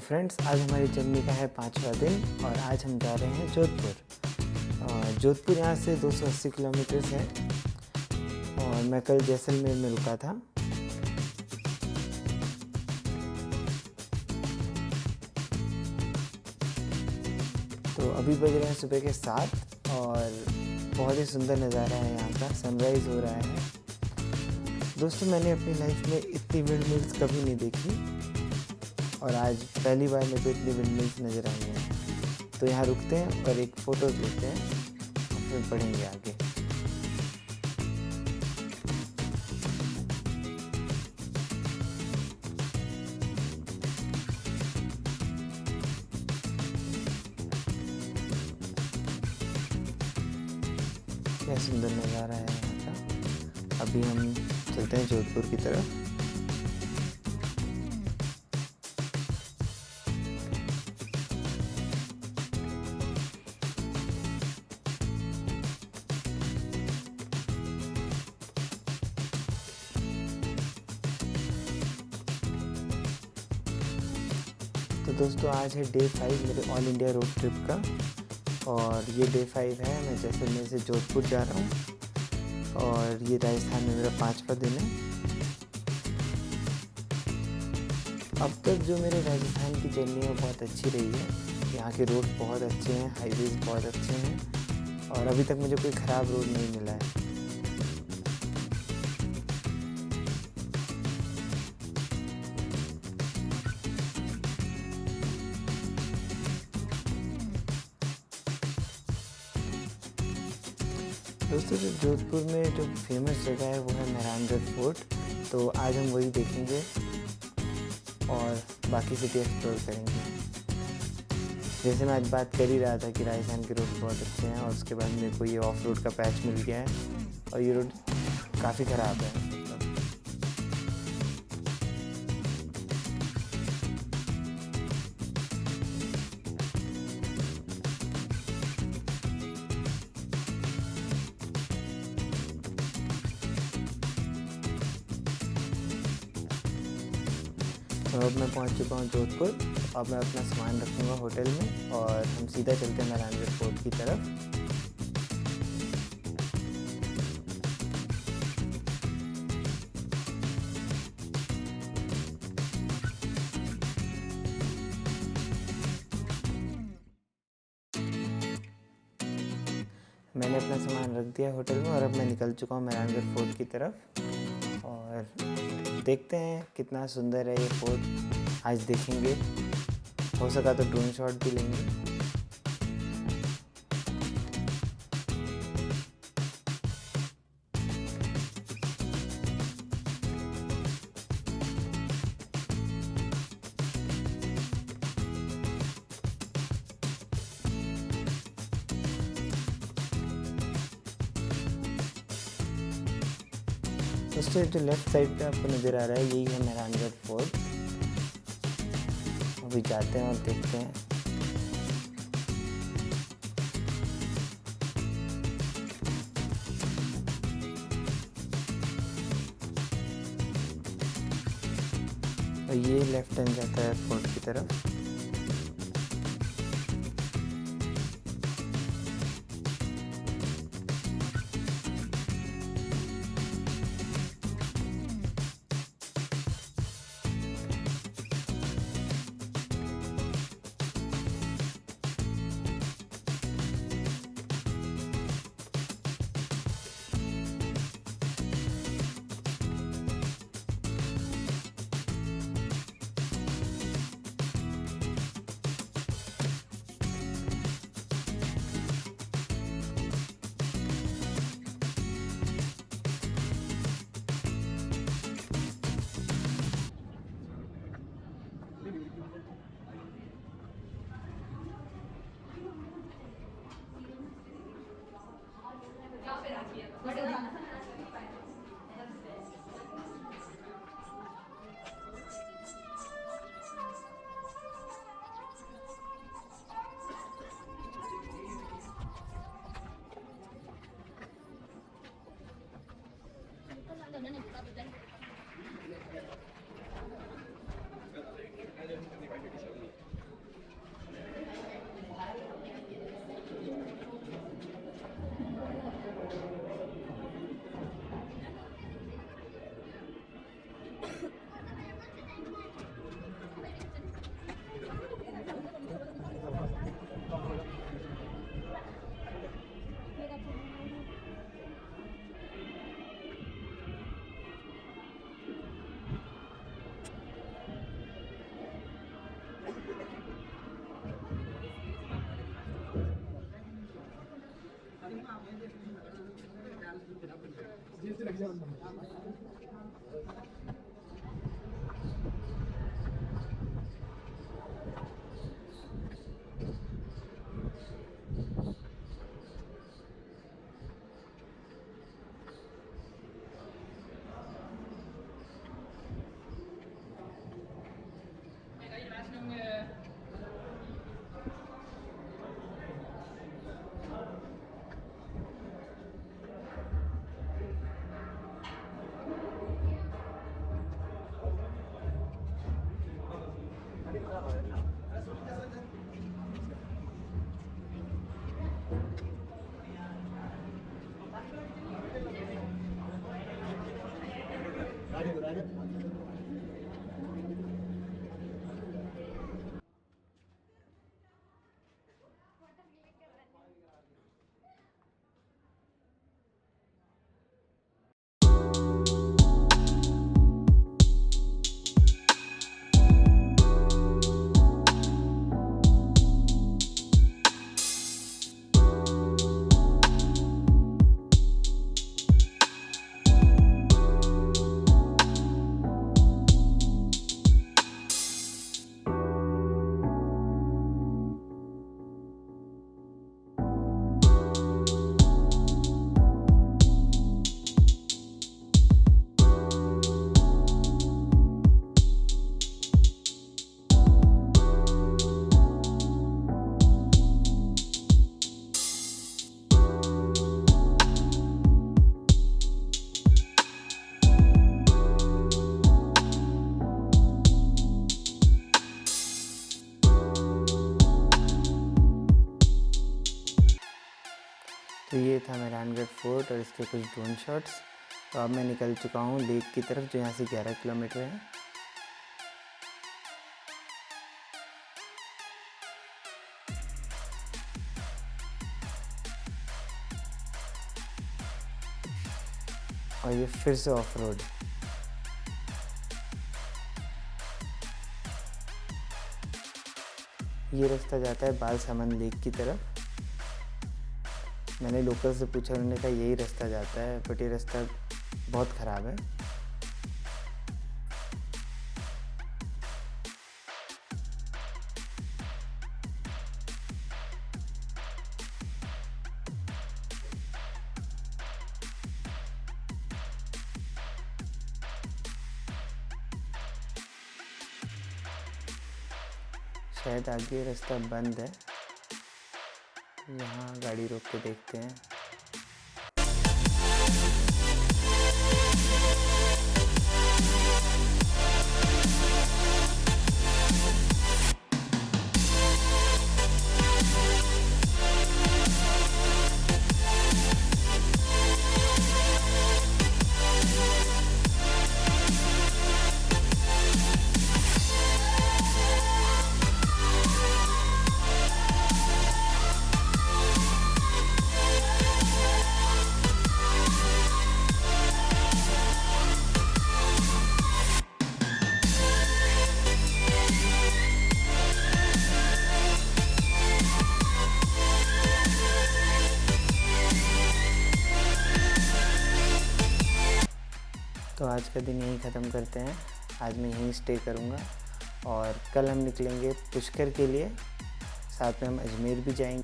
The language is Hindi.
फ्रेंड्स, आज हमारी जर्नी का है 5वां दिन और आज हम जा रहे हैं जोधपुर। जोधपुर यहाँ से 280 किलोमीटर है और मैं कल जैसलमेर में रुका था। तो अभी बज रहे हैं सुबह के 7 और बहुत ही सुंदर नज़ारा है यहाँ का। सनराइज़ हो रहा है। दोस्तों, मैंने अपनी लाइफ में इतनी विंड मिल्स कभी नहीं देखी और आज पहली बार मेरे को इतनी विंड मिल्स नज़र आई हैं। तो यहाँ रुकते हैं और एक फ़ोटो लेते हैं और फिर बढ़ेंगे आगे। क्या सुंदर नज़ारा है यहाँ का। अभी हम चलते हैं जोधपुर की तरफ। तो दोस्तों, आज है डे 5 मेरे ऑल इंडिया रोड ट्रिप का और ये डे 5 है। मैं जैसलमेर से जोधपुर जा रहा हूँ और ये राजस्थान में मेरा 5वां दिन है। अब तक जो मेरे राजस्थान की जर्नी है बहुत अच्छी रही है। यहाँ के रोड बहुत अच्छे हैं, हाईवेज बहुत अच्छे हैं और अभी तक मुझे कोई ख़राब रोड नहीं मिला है। दोस्तों, जो जोधपुर में जो फेमस जगह है वो है मेहरानगढ़ फोर्ट। तो आज हम वही देखेंगे और बाकी सिटी एक्सप्लोर करेंगे। जैसे मैं आज बात कर ही रहा था कि राजस्थान के रोड बहुत अच्छे हैं और उसके बाद मेरे को ये ऑफ रोड का पैच मिल गया है और ये रोड काफ़ी ख़राब है। तो अब मैं पहुंच चुका हूं जोधपुर। अब मैं अपना सामान रखूंगा होटल में और हम सीधा चलते हैं मेहरानगढ़ फोर्ट की तरफ। मैंने अपना सामान रख दिया होटल में और अब मैं निकल चुका हूं मेहरानगढ़ फोर्ट की तरफ और देखते हैं कितना सुंदर है ये फोर्ट। आज देखेंगे, हो सका तो ड्रोन शॉट भी लेंगे। दोस्तों, जो लेफ्ट साइड पे आपको नज़र आ रहा है यही है मेहरानगढ़ फोर्ट। अभी जाते हैं और देखते हैं। और ये लेफ्ट हैंड जाता है फोर्ट की तरफ। तो ये था मेहरानगढ़ फोर्ट और इसके कुछ ड्रोन शॉट्स। तो अब मैं निकल चुका हूँ लेक की तरफ, जो यहाँ से 11 किलोमीटर है। और ये फिर से ऑफ रोड। ये रास्ता जाता है बालसमंद लेक की तरफ। मैंने लोकल से पूछा, उन्होंने कहा यही रास्ता जाता है, बट ये रास्ता बहुत ख़राब है। शायद आगे रास्ता बंद है, यहाँ गाड़ी रोक के देखते हैं। तो आज का दिन यहीं ख़त्म करते हैं। आज मैं यहीं स्टे करूँगा और कल हम निकलेंगे पुष्कर के लिए, साथ में हम अजमेर भी जाएंगे।